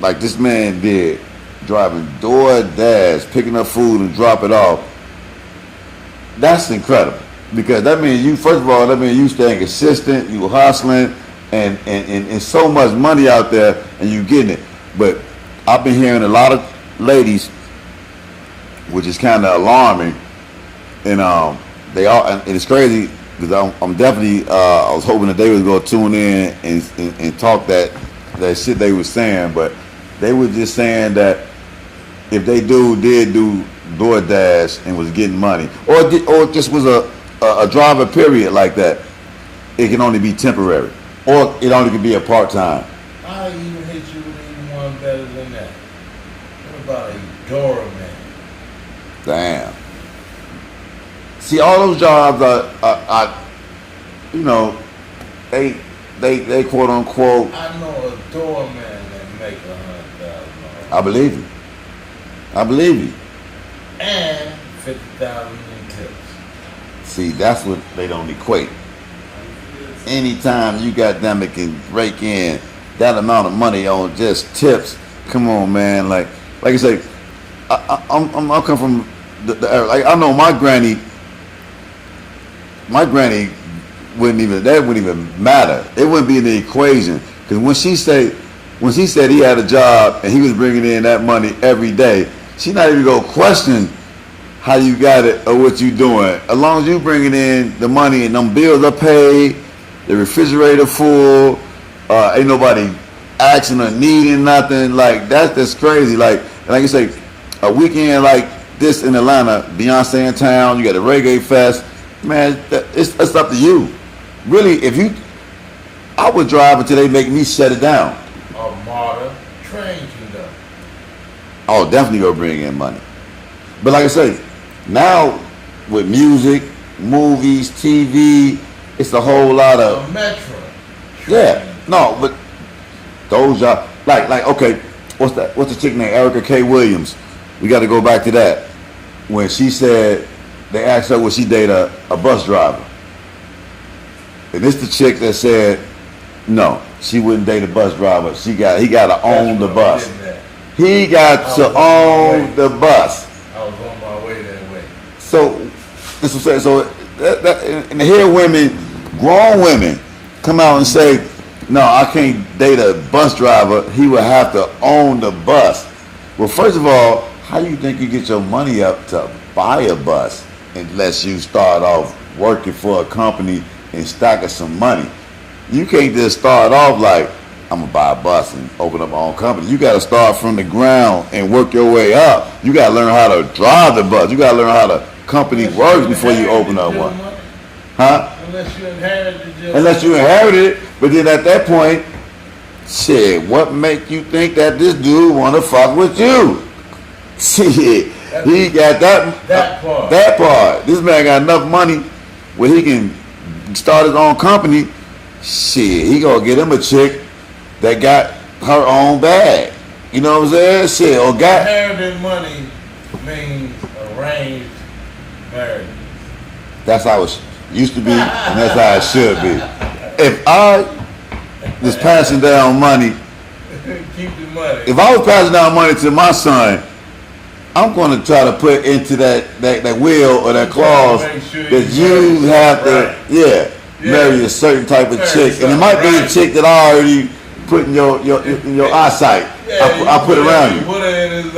[SPEAKER 8] like this man did, driving DoorDash, picking up food and drop it off, that's incredible. Because that means you, first of all, that means you staying consistent, you hustling, and so much money out there, and you getting it. But I've been hearing a lot of ladies, which is kind of alarming, and they all, and it's crazy because I'm definitely, I was hoping that they was gonna tune in and talk that shit they was saying, but they were just saying that if they did do DoorDash and was getting money, or just was a driver period like that, it can only be temporary, or it only can be a part-time.
[SPEAKER 9] I'll even hit you with even one better than that. What about a doorman?
[SPEAKER 8] Damn. See, all those jobs are you know, they quote unquote.
[SPEAKER 9] I know a doorman that make $100,000.
[SPEAKER 8] I believe you. I believe you.
[SPEAKER 9] And 50,000 in tips.
[SPEAKER 8] See, that's what they don't equate. Anytime you got them that can break in that amount of money on just tips, come on, man. Like I say, I come from the like I know my granny wouldn't even matter. It wouldn't be in the equation, because when she said he had a job and he was bringing in that money every day, she not even go question how you got it or what you doing. As long as you bringing in the money and them bills are paid, the refrigerator full, ain't nobody asking or needing nothing. Like that's crazy. Like you say, a weekend like this in Atlanta, Beyonce in town, you got the Reggae Fest, man. It's up to you. Really, I would drive until they make me shut it down.
[SPEAKER 9] Armada train conductor.
[SPEAKER 8] Oh, definitely go bring in money. But like I say, now with music, movies, TV, it's a whole lot of
[SPEAKER 9] A metro.
[SPEAKER 8] yeah. No, but those are like okay. What's the chick named Erica K. Williams? We got to go back to that when she said they asked her would she date a bus driver. And this the chick that said, no, she wouldn't date a bus driver. He got to own the bus. He got to own the bus.
[SPEAKER 9] I was on my way that way.
[SPEAKER 8] So, this was saying, so and to hear women, grown women, come out and say, no, I can't date a bus driver. He would have to own the bus. Well, first of all, how do you think you get your money up to buy a bus unless you start off working for a company and stacking some money? You can't just start off like, I'm gonna buy a bus and open up my own company. You gotta start from the ground and work your way up. You gotta learn how to drive the bus. You gotta learn how the company works before you open up one. Huh?
[SPEAKER 9] Unless you inherited it.
[SPEAKER 8] Unless you inherited it. But then at that point, shit, what make you think that this dude wanna fuck with you? Shit, he got that
[SPEAKER 9] part.
[SPEAKER 8] That part. This man got enough money where he can start his own company. Shit, he gonna get him a chick that got her own bag. You know what I'm saying? Shit, or got
[SPEAKER 9] Inherited money means arranged marriage.
[SPEAKER 8] That's how it used to be, and that's how it should be. If I was passing down money,
[SPEAKER 9] Keep the money.
[SPEAKER 8] if I was passing down money to my son, I'm going to try to put into that will or that clause
[SPEAKER 9] Make sure
[SPEAKER 8] that
[SPEAKER 9] you
[SPEAKER 8] you have to,
[SPEAKER 9] right.
[SPEAKER 8] marry a certain type of
[SPEAKER 9] Marry
[SPEAKER 8] chick, and it might be a
[SPEAKER 9] right.
[SPEAKER 8] chick that I already put in your eyesight. I put it around you.
[SPEAKER 9] Put it in his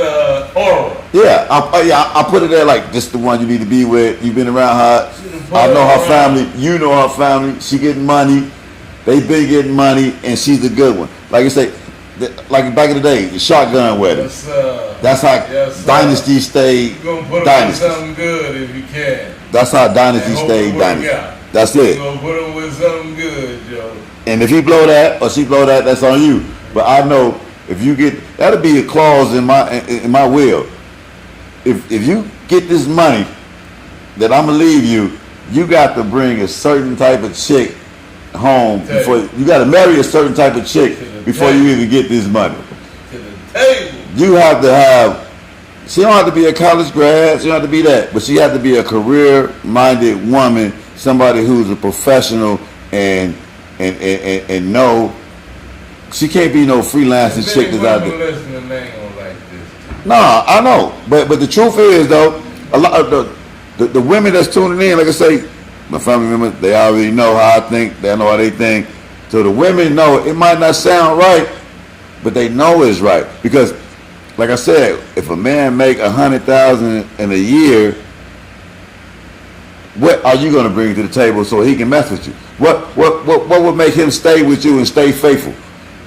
[SPEAKER 9] aura.
[SPEAKER 8] Yeah, I put it there like this the one you need to be with. You've been around her. I know her family. You know her family. She getting money. They been getting money, and she's the good one. Like you say, like back in the day, the shotgun wedding.
[SPEAKER 9] Yes, sir.
[SPEAKER 8] That's how
[SPEAKER 9] Yes, sir.
[SPEAKER 8] dynasty stayed
[SPEAKER 9] You're gonna put him with
[SPEAKER 8] dynasty.
[SPEAKER 9] something good if you can.
[SPEAKER 8] That's how dynasty
[SPEAKER 9] And hope
[SPEAKER 8] stayed
[SPEAKER 9] it work
[SPEAKER 8] dynasty.
[SPEAKER 9] out.
[SPEAKER 8] That's
[SPEAKER 9] You're
[SPEAKER 8] it.
[SPEAKER 9] gonna put him with something good, Joe.
[SPEAKER 8] And if he blow that or she blow that, that's on you. But I know if you get, that'll be a clause in my will. If you get this money that I'm gonna leave you, you got to bring a certain type of chick home before you got to marry a certain type of chick before you even get this money.
[SPEAKER 9] To the table.
[SPEAKER 8] You have to have. She don't have to be a college grad. She don't have to be that, but she has to be a career-minded woman, somebody who's a professional and know. She can't be no freelancing chick that's out there.
[SPEAKER 9] Listening, they ain't gonna like this.
[SPEAKER 8] Nah, I know, but the truth is though, a lot of the women that's tuning in, like I say, my family members, they already know how I think. They know how they think. So the women know it might not sound right, but they know it's right because, like I said, if a man make $100,000 in a year, what are you going to bring to the table so he can mess with you? What would make him stay with you and stay faithful?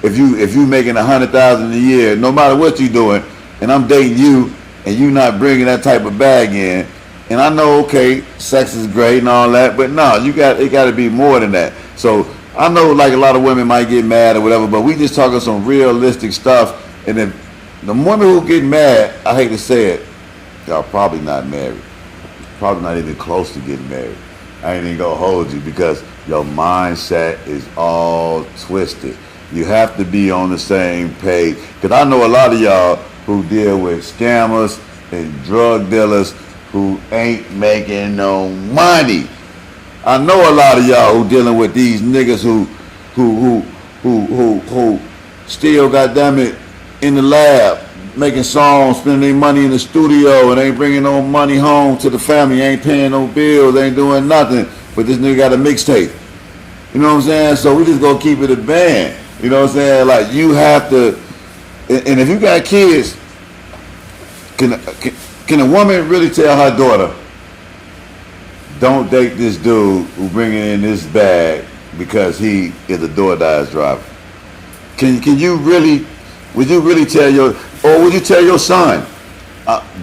[SPEAKER 8] If you making $100,000 a year, no matter what you doing, and I'm dating you, and you not bringing that type of bag in, and I know, okay, sex is great and all that, but no, it got to be more than that. So I know, like a lot of women might get mad or whatever, but we just talking some realistic stuff. And if the women who get mad, I hate to say it, y'all probably not married, probably not even close to getting married. I ain't even gonna hold you because your mindset is all twisted. You have to be on the same page. Because I know a lot of y'all who deal with scammers and drug dealers who ain't making no money. I know a lot of y'all who dealing with these niggas who still, goddamn it, in the lab making songs, spending their money in the studio, and ain't bringing no money home to the family, ain't paying no bills, ain't doing nothing. But this nigga got a mixtape. You know what I'm saying? So we just gonna keep it a band. You know what I'm saying? Like you have to, and if you got kids, can a woman really tell her daughter, don't date this dude who bringing in this bag because he is a DoorDash driver? Can you really, would you really tell or would you tell your son,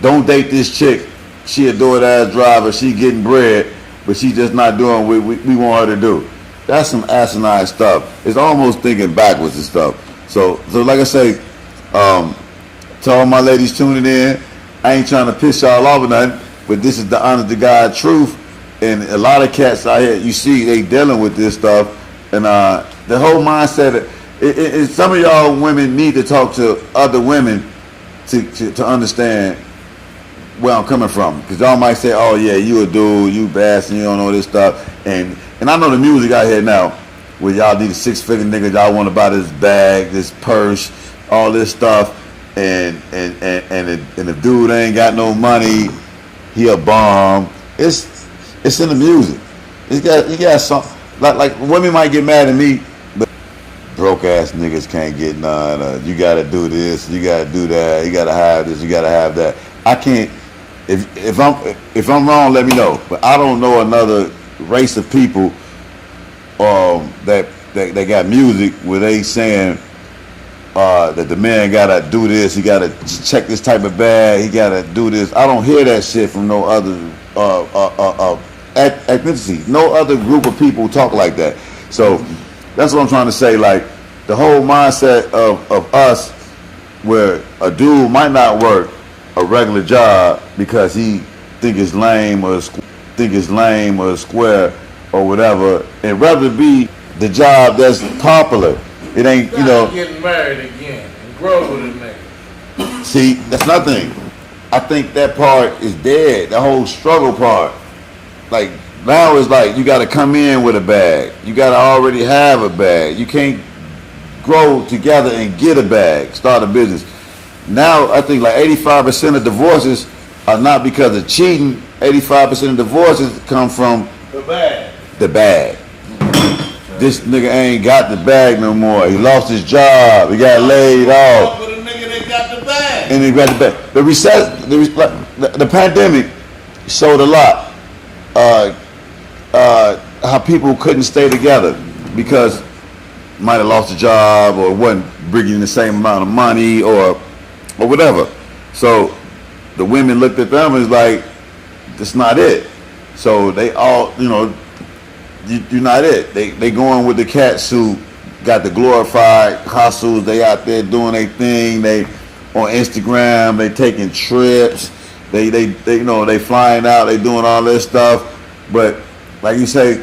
[SPEAKER 8] don't date this chick, she a DoorDash driver, she getting bread, but she just not doing what we want her to do? That's some asinine stuff. It's almost thinking backwards and stuff. So like I say, to all my ladies tuning in, I ain't trying to piss y'all off or nothing, but this is the honest to God truth. And a lot of cats out here, you see, they dealing with this stuff. And the whole mindset, some of y'all women need to talk to other women to understand where I'm coming from, because y'all might say, "Oh yeah, you a dude, you bastard, you don't know this stuff," and I know the music out here now, where y'all need a 6-figure nigga, y'all want to buy this bag, this purse, all this stuff, and the dude ain't got no money, he a bum. It's in the music. You got some like women might get mad at me, but broke ass niggas can't get none. You gotta do this, you gotta do that, you gotta have this, you gotta have that. I can't. If I'm wrong, let me know. But I don't know another race of people that got music where they saying that the man gotta do this, he gotta check this type of bag, he gotta do this. I don't hear that shit from no other ethnicity. No other group of people talk like that. So that's what I'm trying to say. Like the whole mindset of us, where a dude might not work a regular job because he think it's lame or square or whatever, and rather be the job that's popular. It ain't, you know.
[SPEAKER 9] Getting married again and grow with a nigga.
[SPEAKER 8] See, that's nothing. I think that part is dead. The whole struggle part. Like now it's like you got to come in with a bag. You got to already have a bag. You can't grow together and get a bag, start a business. Now I think like 85% of divorces are not because of cheating. 85% of divorces come from
[SPEAKER 9] The bag.
[SPEAKER 8] the bag. This nigga ain't got the bag no more. He lost his job. He got laid off.
[SPEAKER 9] With a nigga that got the bag.
[SPEAKER 8] And he got the bag. The pandemic showed a lot. How people couldn't stay together because might have lost a job or wasn't bringing the same amount of money or whatever. So the women looked at them and was like, that's not it. So they all, you know, you're not it. They going with the cat suit, got the glorified hustles. They out there doing their thing. They on Instagram. They taking trips. They you know, they flying out. They doing all this stuff. But like you say,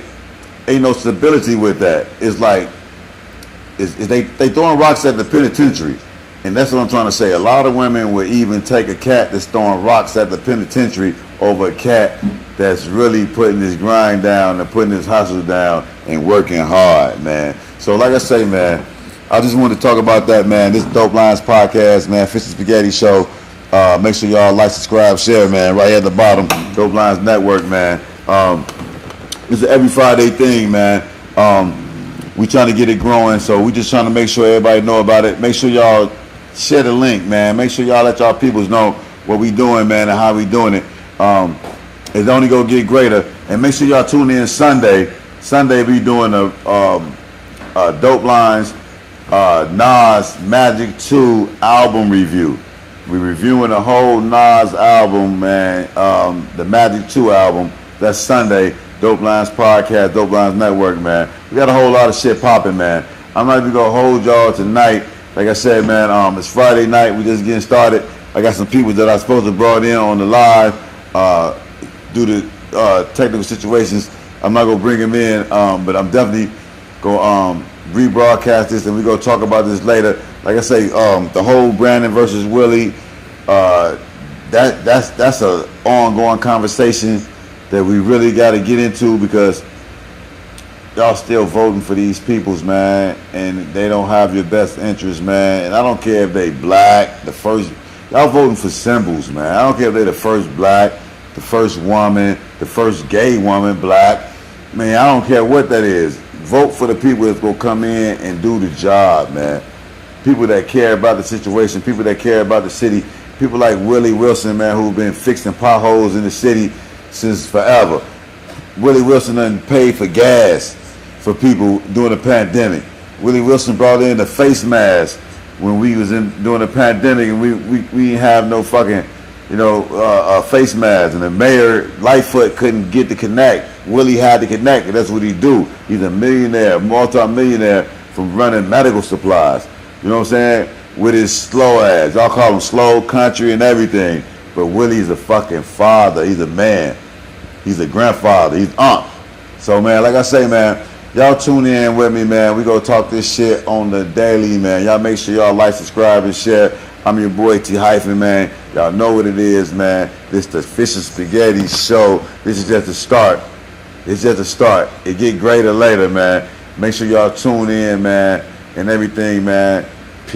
[SPEAKER 8] ain't no stability with that. It's like they throwing rocks at the penitentiary. And that's what I'm trying to say. A lot of women will even take a cat that's throwing rocks at the penitentiary over a cat that's really putting his grind down and putting his hustle down and working hard, man. So like I say, man, I just wanted to talk about that, man. This Dope Lines Podcast, man, Fish and Spaghetti Show. Make sure y'all like, subscribe, share, man. Right here at the bottom, Dope Lines Network, man. It's an every Friday thing, man. We trying to get it growing, so we just trying to make sure everybody know about it. Make sure y'all share the link, man. Make sure y'all let y'all peoples know what we doing, man, and how we doing it. It's only gonna get greater. And make sure y'all tune in Sunday. Sunday we doing a Dope Lines Nas Magic 2 album review. We reviewing the whole Nas album, man. The Magic 2 album. That's Sunday. Dope Lines Podcast, Dope Lines Network, man. We got a whole lot of shit popping, man. I'm not even gonna hold y'all tonight. Like I said, man, it's Friday night. We just getting started. I got some people that I supposed to brought in on the live due to technical situations. I'm not gonna bring them in, but I'm definitely gonna rebroadcast this, and we gonna talk about this later. Like I say, the whole Brandon versus Willie, that's a ongoing conversation that we really got to get into, because y'all still voting for these peoples, man, and they don't have your best interest, man. And I don't care if they black, y'all voting for symbols, man. I don't care if they the first black, the first woman, the first gay woman, black. Man, I don't care what that is. Vote for the people that's gonna come in and do the job, man. People that care about the situation, people that care about the city, people like Willie Wilson, man, who've been fixing potholes in the city since forever. Willie Wilson done paid for gas for people during the pandemic. Willie Wilson brought in the face mask when we was during the pandemic, and we didn't have no fucking, face mask, and the mayor Lightfoot couldn't get to connect. Willie had to connect, and that's what he do. He's a millionaire, multi-millionaire from running medical supplies. You know what I'm saying? With his slow ass. Y'all call him slow country and everything. But Willie's a fucking father. He's a man. He's a grandfather. He's aunt. So, man, like I say, man, y'all tune in with me, man. We gonna talk this shit on the daily, man. Y'all make sure y'all like, subscribe, and share. I'm your boy T Hyphen, man. Y'all know what it is, man. This the Fish and Spaghetti show. This is just the start. It's just a start. It get greater later, man. Make sure y'all tune in, man, and everything, man.